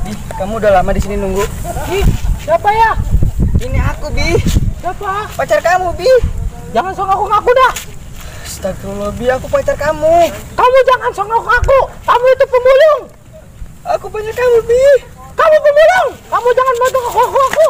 Ih, kamu udah lama di sini nunggu. Ih, siapa ya? Ini aku, Bi. Siapa? Pacar kamu, Bi. Jangan sok ngaku-ngaku dah. Astagfirullah, Bi, aku pacar kamu. Kamu jangan sok ngaku-ngaku. Kamu itu pemulung. Aku pacar kamu, Bi. Kamu pemulung. Kamu jangan bantu ngaku-ngaku.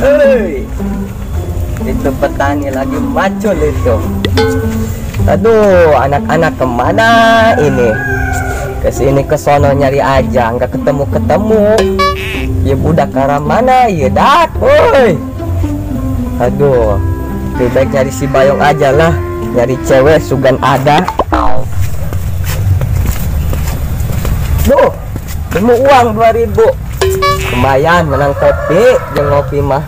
Hei, itu petani lagi macul itu. Aduh, anak-anak kemana ini? Kesini kesono nyari aja, nggak ketemu-ketemu. Ya budak arah mana ya dak, woi. Aduh, lebih baik nyari si Bayong aja lah. Nyari cewek sugan ada. Duh, nemu uang 2000. Lumayan menang kopi, jeung ngopi mah.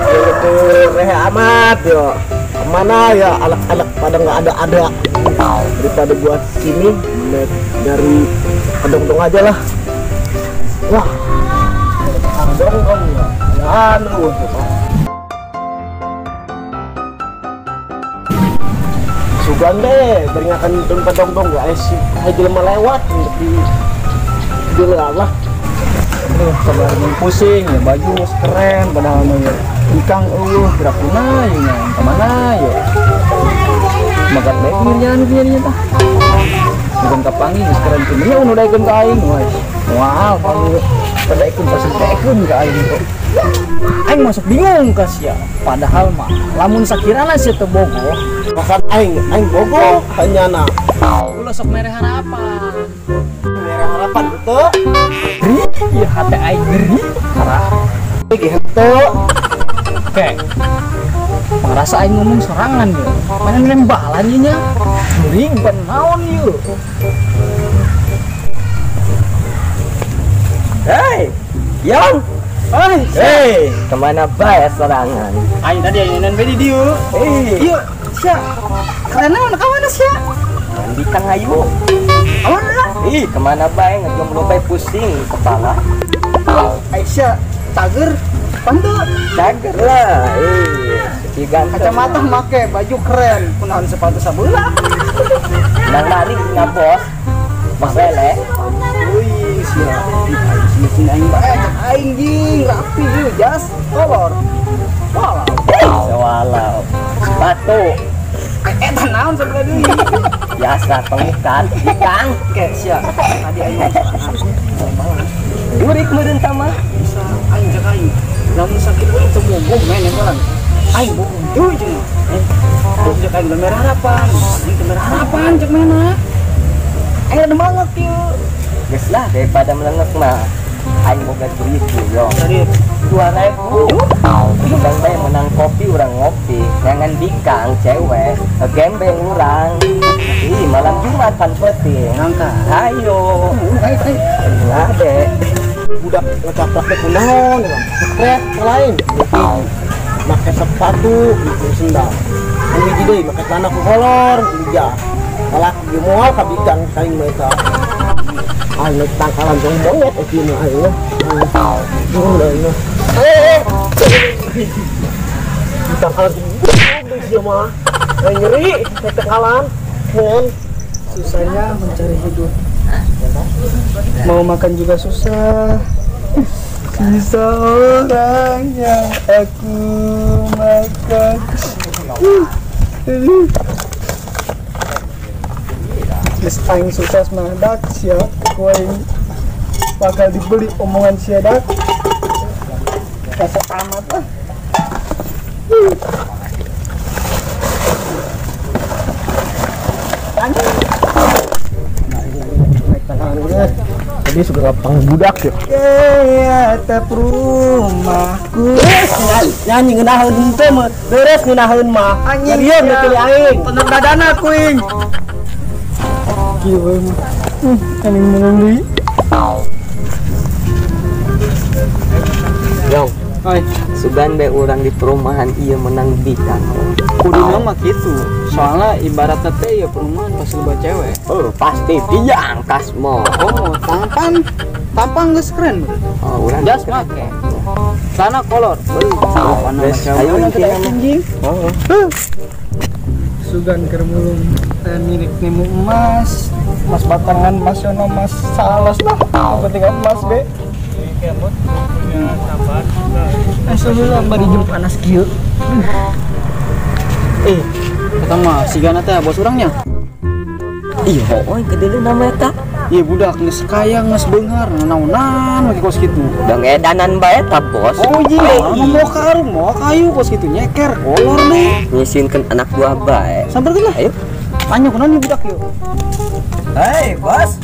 Itu rehe amat yo. Kemana ya anak-anak pada nggak ada. Daripada buat sini dari kedong-dong aja lah. Wah, kedong-dong anu. Sugan deh, beringakan kedong-dong nggak sih? Aja lama lewat untuk di lah. Aduh, sabar pusing ya, baju keren padahal mah ikang berapa ya kemana ya makan baik mirjan nyarinya tah bukan kapangi geus keren tuh nya udah ikut ka aing wah kalau pada ikut pas ikut ka aing itu aing masuk bingung ka sia padahal mah lamun sakirana sia teu bogoh makan aing bogoh hanyana ulah sok mere harapan betul geri ya hati aing geri harap gitu oke merasa aing ngomong serangan ya mana nembalan nya geri bukan naon yuk. Hei, Yang. Hei, kemana bae serangan? Aing tadi ayeuna bedi dieu. Ieu sia karena mana kawan sia Di tengah ayu. Ih, kemana bae ngejomblo bae pusing kepala. Aisyah cager pantu Cager lah. kacamata make baju keren kunaon sepatu sabeula Nang lari ngabos. Mas lele. wih sia mesin aing bae aing jing rapi jeung jas kolor Walau. Sepatu eta naon sabeula deui biasa pengikat ikang ke sia tadi aing urik meureun tah mah. bisa aing cek aing lamun sakit urang teu bogoh men emang aing bogoh deui jeung terus cek aing merah harapan aing teu merah harapan cek mena aing ada mangek ieu Geus lah daripada melengek mah. Aing boga duit yo. dari 2.000. Udang bae menang kopi urang ngopi. Jangan dikang cewek, ngegembeng urang. Ih, malam Jumat kan penting. nangka Ayo. Ade. budak ngecaplak teh kunaon kret lain make sepatu gitu sendal anu hiji deui make celana ku kolor hija malah ieu moal ka bidang saing mereka anu tangkalan jong bonget ieu mah aya udah tangkalan ieu mah nyeri tangkalan men susahnya mencari hidup mau makan juga susah sisa orang yang aku makan terus aing sukses madak siap kue bakal dibeli omongan siadak rasa amat lah jadi suka gampang budak ya atap rumahku nyanyi ngenaheun teh mah beres ngenaheun mah anjing ya pilih aing bener dadana kuing kieu mah anjing menang deui Yang, Oi, Sugan be orang di perumahan iya menang bikang. kudu mah gitu. Soalnya ibarat teh ya perumahan pas loba cewek. Oh, pasti pijang kasmo. Oh, tampang geus keren. Oh, urang Jas make. Sana kolor. Warna Geus cewek. ayo Mana inti teh nama. anjing? Oh, Sugan kermulung milik nemu emas. Mas batangan, mas yono, mas salos lah. Penting emas be. Alhamdulillah bari jam panas kieu. Kata mah sigana teh bos urangnya. iya, oi gede nama eta. Iya budak geus kaya geus beunghar naonan lagi kos kitu. Dang edanan bae ta, Bos. Oh iya, mau karung, mau kayu kos kitu nyeker kolor deh. Nyisinkeun anak buah bae. Sabar geus lah. Ayo. Tanya kunaon ieu budak yuk. Hei, Bos.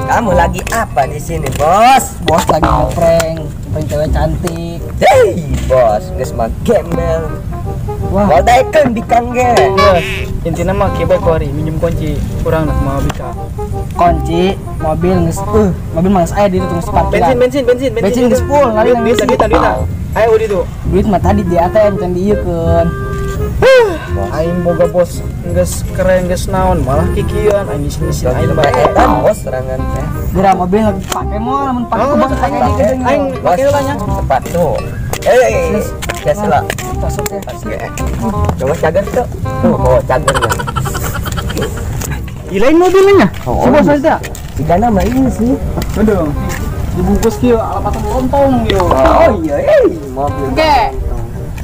Kamu lagi apa di sini, Bos? Bos lagi ngeprank cewek cantik. Hei, Bos, geus mah gembel. Wah, Modaikeun bikang ge. intina mah kieu bae kuari minjem kunci urang nak mau bika. Kunci mobil geus mobil mah geus aya di ditu geus parkiran. Bensin geus full, lari nang bisa kita. Ayo di tu. Duit mah tadi di ATM can dieukeun. Aing boga bos geus keren geus naon malah kikieuan aing ngisi aing bae. Eta, Bos, serangan teh. Geura mobil lagi pake moal lamun pake ku bos aing di geudeung. Aing pake heula nya. Sepatu. Ya sila. Masuk ya. Coba cager tuh. Tuh, bawa cagernya. Ilain mobilnya. Oh, Si bos aja. Jika nama ini sih. Aduh. Dibungkus kieu alapatan lontong yo. Oh iya, mobil. Oke.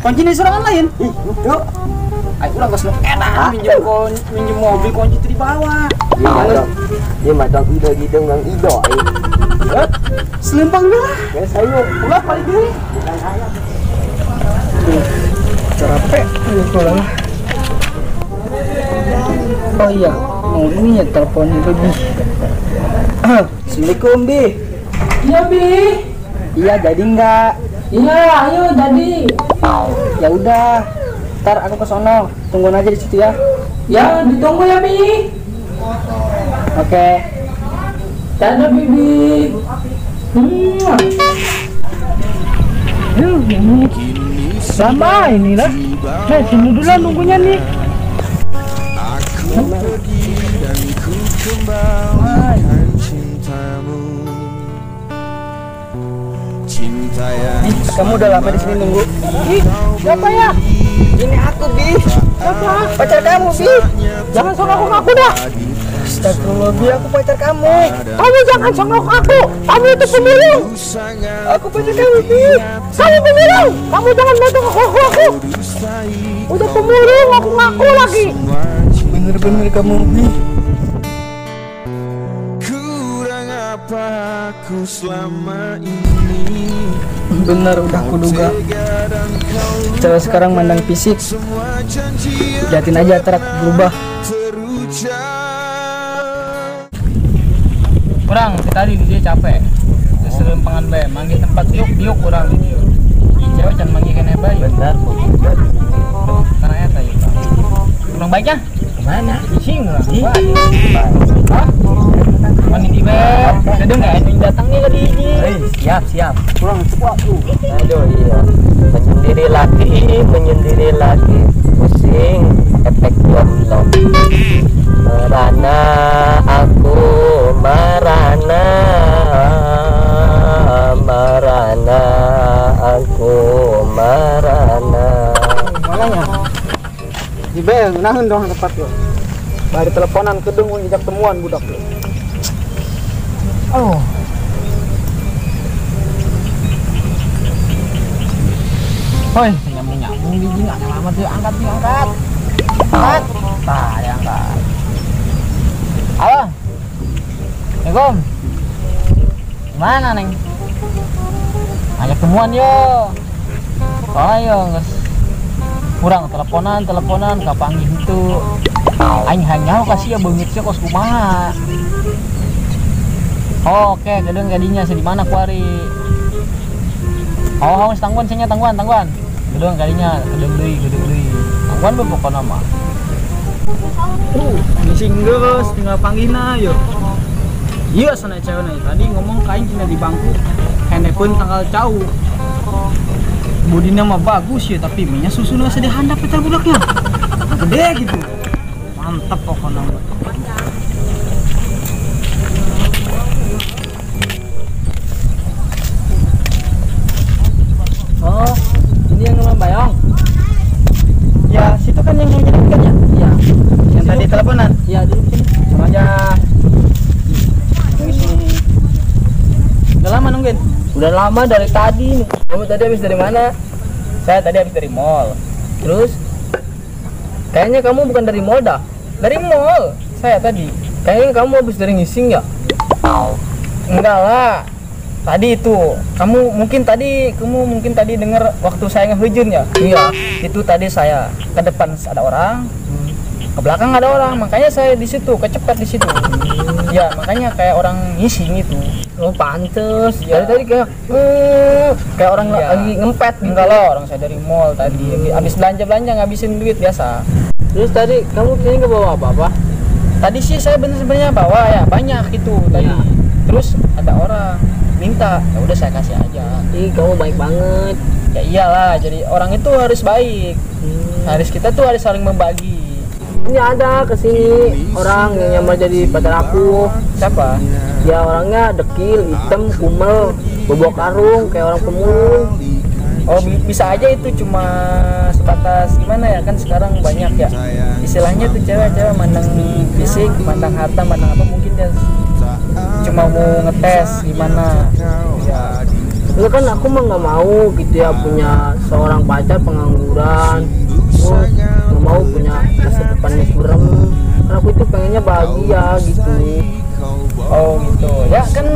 Kunci di serangan lain. Ih, itu. Ayo ulah geus enak minjem mobil kunci teh di bawah. Dia mah dong ido ngang ido. Selempang lah. Guys, ayo. Ulah paling gini. Capek pulang. Oh iya, mau ini ya telepon lebih. Assalamualaikum, Bi. Iya Bi, Iya jadi enggak? iya ayo jadi. Ya udah, ntar aku ke sono, tungguin aja di situ ya. Ya ditunggu ya Bi. Oke. Dadah Bibi. Sama ini lah. Nah, sini dulu nunggunya nih. Kamu udah lama di sini nunggu? Ih, siapa ya? Ini aku, Bi. Siapa? Pacar kamu, Bi. Jangan songok aku dah. Astagfirullah, Bi, aku pacar kamu. Kamu jangan songok aku. Kamu itu pemulung. Aku pacar kamu, Bi. Kamu pemulung. Kamu jangan motong aku. Udah pemulung, aku ngaku lagi. Bener-bener kamu, Bi. Kurang apa aku selama ini. Bener udah kuduga. Cewek sekarang mandang fisik. Jatin aja terak berubah. Kurang tadi dia capek. Serempangan bae, manggil tempat yuk kurang gitu. Cewek can manggil kene bae. Benar, Karena eta ieu. Kurang baiknya. Kemana? Sing lah. Baik. Hah? Mandi di bae. Ada enggak yang datang nih ke hiji. Siap. Kurang cepat tuh. Aduh, iya. Menyendiri lagi. Pusing, efek jomblo. Merana aku, merana aku, merana. Makanya di bae nahan dong tempat lo. Bari teleponan kedung ngajak temuan budak lo. Oh. Hoi, nyambung biji nggak lama tuh angkat. Angkat. Nah, diangkat. Halo. Assalamualaikum. Gimana, Neng? Ajak temuan yo. Ayo, guys. Kurang teleponan kapanggih itu. Aing hanya kasih ya beungit sih kos kumaha. Oh, oke, gedung gadinya di mana kuari. Oh, tangguan. Gedung kalinya, gedung deui. Tangguan be pokona mah. Ngising geus tinggal panggihna yo. Iya sana cewek tadi ngomong kain cina di bangku. Handphone tanggal jauh. bodinya mah bagus ya, tapi minyak susu nggak sedih handap petal budaknya. Gede gitu. Mantap pokoknya. Oh, ini yang nama Bayong. Ya, situ kan yang menyebutkan ya? Iya. Yang tadi teleponan? Iya, di sini. Sama aja. Di sini. Udah lama nungguin? Udah lama dari tadi nih. Kamu tadi habis dari mana? Saya tadi habis dari mall. Terus? Kayaknya kamu bukan dari mall dah. Dari mall. Saya tadi. Kayaknya kamu habis dari ngising ya? Enggak lah. Tadi itu, kamu mungkin tadi dengar waktu saya ngehujun ya? Iya, itu tadi saya ke depan ada orang, ke belakang ada orang, makanya saya di situ kecepet di situ. Ya, makanya kayak orang ngising itu. Oh, pantes. Ya. Tadi kayak orang lagi ngempet gitu. Enggak loh, orang saya dari mall tadi. Habis belanja ngabisin duit biasa. Terus tadi kamu kesini ke bawa apa-apa? Tadi sih saya sebenarnya bawa ya, banyak itu tadi. Ya. Terus ada orang minta, ya udah saya kasih aja. Ih, kamu baik banget. Ya iyalah, jadi orang itu harus baik. Harus kita tuh harus saling membagi. Ini ada kesini orang yang nyamar jadi pacar aku. Siapa? Ya orangnya dekil, hitam, kumel, bawa karung kayak orang pemulung. Oh, bisa aja itu cuma sebatas gimana ya, kan sekarang banyak ya istilahnya tuh cewek-cewek mandang fisik, mandang harta, mandang apa, mungkin dia cuma mau ngetes gimana ya. Enggak kan aku mah nggak mau gitu ya punya seorang pacar pengangguran, nggak mau punya masa depannya suram, karena aku itu pengennya bahagia gitu. Oh gitu ya, kan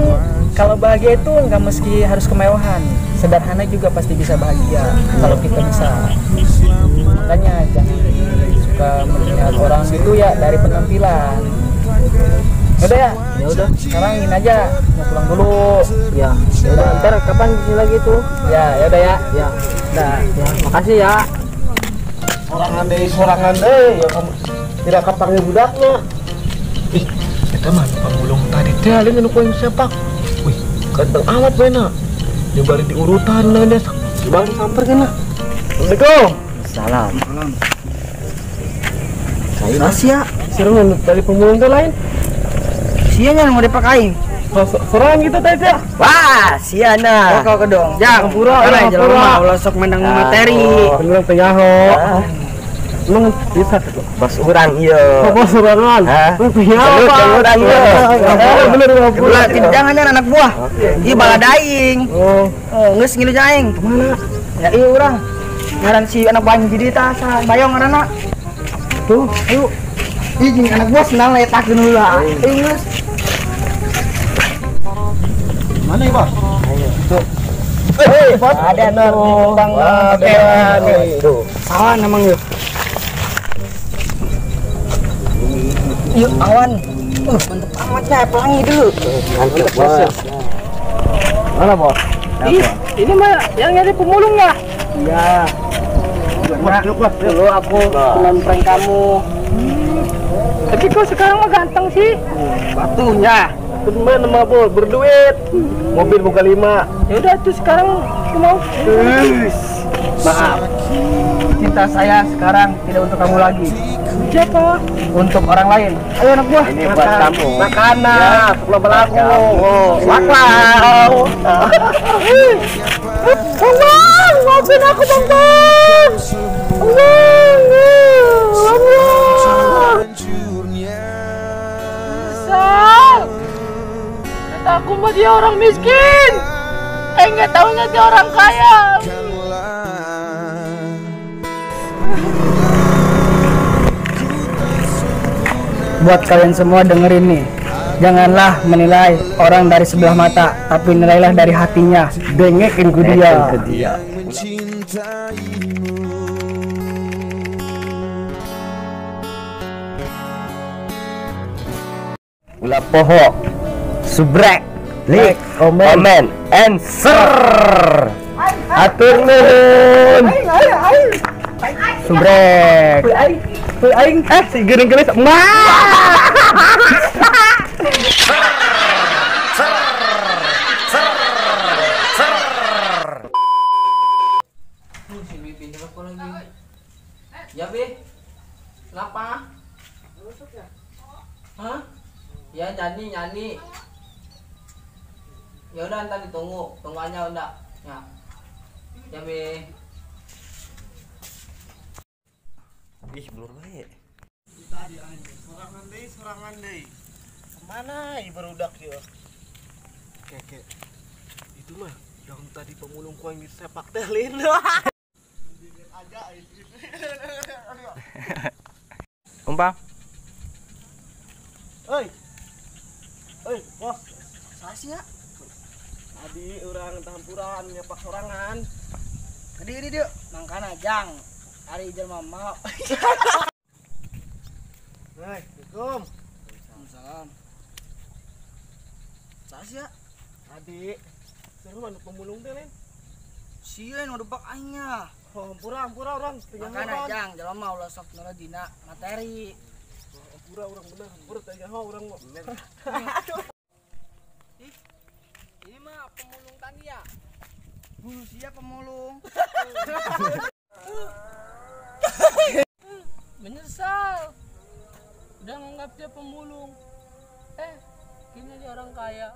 kalau bahagia itu nggak meski harus kemewahan, sederhana juga pasti bisa bahagia kalau kita bisa. Makanya jangan suka melihat orang itu ya dari penampilan. Udah ya, ya udah. Sekarang ini aja, mau pulang dulu. Ya, udah. Ntar kapan kesini lagi tuh? Ya, ya udah ya. Ya, udah. Ya, makasih ya. Sorangan deh, ya kamu tidak kapangi budaknya. Ih, kita mah pemulung tadi teh alin anu koeng sepak. Wih, ganteng amat beuna. Dia balik di urutan lah dia. Bang samper kena. Assalamualaikum. Salam. Saya rahasia. Seru dari pemulung teh lain. Sianya yang mau dipakai. Serang gitu tadi ya. Wah, siana. Kau kedong. Jang, pura, pura. Sok menang materi. Beneran penyaho. Emang bisa tuh. Bos urang iya. Bos urangan. Penyaho. Urang iya. Bener pura. Jangan anak buah. Ieu bala daing. Oh. Geus ngilu jaing. Kemana? Ya ieu urang. Ngaran si anak buah jadi ta sa Bayong ngaranna. Tuh, ayo. Ih, anak buah senang letakeun heula. Geus. Mana ya, Bos? Tuh. Ada tentang nih. Tuh. Awan emang yuk. Yuk awan. Mantep amatnya, pelangi dulu. Mantep, Bos. Mana, Bos? Ini mah yang nyari pemulungnya. Iya. Dulu aku prank kamu. Tapi kok sekarang mah ganteng sih? Batunya. Teman sama bos berduit, mobil buka 5. Ya udah tuh sekarang aku mau. Maaf, cinta saya sekarang tidak untuk kamu lagi. Siapa? Untuk orang lain. Ayo anak buah. Ini buat kamu. Makanan, belum berlaku. Wow. Bang, maafin aku bang. Aku mah dia orang miskin, nggak taunya dia orang kaya. Buat kalian semua dengerin nih, janganlah menilai orang dari sebelah mata, tapi nilailah dari hatinya. Dengekin ku dia. Ulah poho. Subrek, like, comment, and share. Atur nuhun. Subrek. Aing si geuning-geuning. Kenapa? Hah? Ya nyanyi. Ya udah ntar ditunggu, tunggu aja udah. Ya Bi. Ih, blur bae. Sorangan deh. Kemana barudak ya? Keke. Itu mah yang tadi pemulung ku yang disepak teh Lin. Aja itu. Umpah. Oi, bos. Sasia. Tadi orang tampuran nyepak sorangan. Di dia mangkana jang hari jelema mau. Assalamualaikum. Salam. Sasia Tadi seru anu pemulung teh Lin. sieun nu depak aingnya. Oh, ampura orang Mangkana jang jelema ulah sok nara dina materi. Ampura orang bener, ampura tanya orang mah. Ini mah pemulung Tania. Siapa pemulung? Menyesal. Udah nganggap dia pemulung. Kini dia orang kaya.